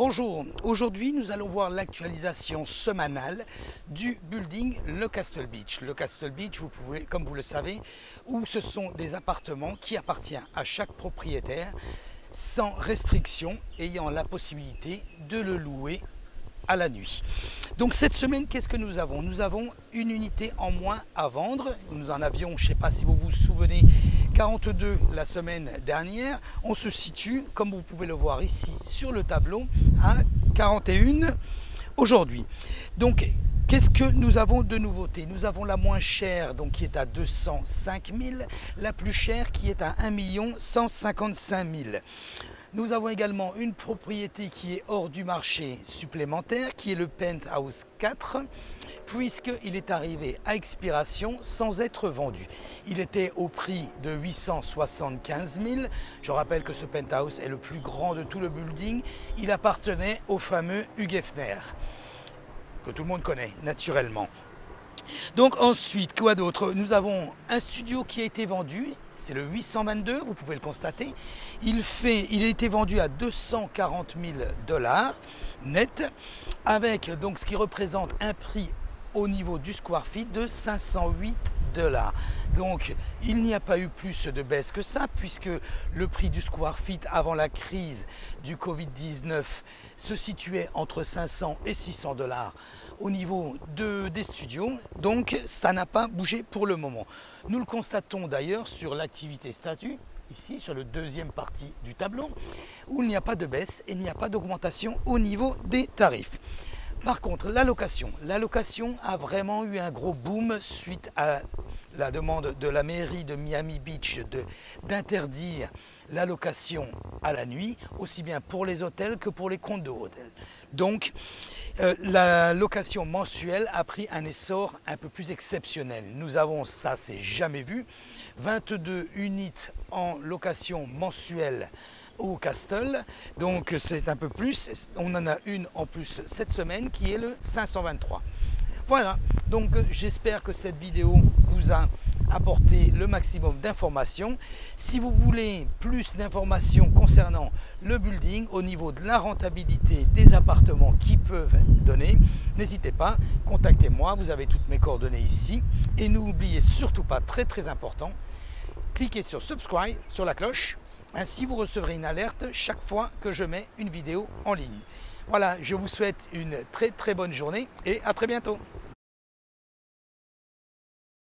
Bonjour, aujourd'hui nous allons voir l'actualisation semanale du building Le Castle Beach. Le Castle Beach, vous pouvez, comme vous le savez, où ce sont des appartements qui appartiennent à chaque propriétaire sans restriction, ayant la possibilité de le louer à la nuit. Donc cette semaine, qu'est-ce que nous avons? Nous avons une unité en moins à vendre. Nous en avions, je ne sais pas si vous vous souvenez, 42 la semaine dernière. On se situe, comme vous pouvez le voir ici sur le tableau, à 41 aujourd'hui. Donc qu'est-ce que nous avons de nouveautés? Nous avons la moins chère, donc qui est à 205 000, la plus chère qui est à 1 155 000. Nous avons également une propriété qui est hors du marché supplémentaire, qui est le Penthouse 4, puisqu'il est arrivé à expiration sans être vendu. Il était au prix de 875 000. Je rappelle que ce penthouse est le plus grand de tout le building. Il appartenait au fameux Hugh Hefner, que tout le monde connaît naturellement. Donc ensuite, quoi d'autre? Nous avons un studio qui a été vendu, c'est le 822, vous pouvez le constater. Il a été vendu à 240 000 $ net, avec donc ce qui représente un prix au niveau du square feet de 508 $. Donc il n'y a pas eu plus de baisse que ça, puisque le prix du square feet avant la crise du Covid-19 se situait entre 500 et 600 $ au niveau des studios. Donc ça n'a pas bougé pour le moment. Nous le constatons d'ailleurs sur l'activité statut, ici sur le deuxième partie du tableau, où il n'y a pas de baisse et il n'y a pas d'augmentation au niveau des tarifs. Par contre, la location a vraiment eu un gros boom suite à la demande de la mairie de Miami Beach d'interdire la location à la nuit, aussi bien pour les hôtels que pour les condos hôtels. Donc, la location mensuelle a pris un essor un peu plus exceptionnel. Nous avons, ça c'est jamais vu, 22 unités en location mensuelle au Castle, donc c'est un peu plus. On en a une en plus cette semaine qui est le 523. Voilà, donc j'espère que cette vidéo vous a apporté le maximum d'informations. Si vous voulez plus d'informations concernant le building au niveau de la rentabilité des appartements qui peuvent donner, n'hésitez pas, contactez-moi, vous avez toutes mes coordonnées ici. Et n'oubliez surtout pas, très important, cliquez sur subscribe, sur la cloche. Ainsi, vous recevrez une alerte chaque fois que je mets une vidéo en ligne. Voilà, je vous souhaite une très bonne journée et à très bientôt.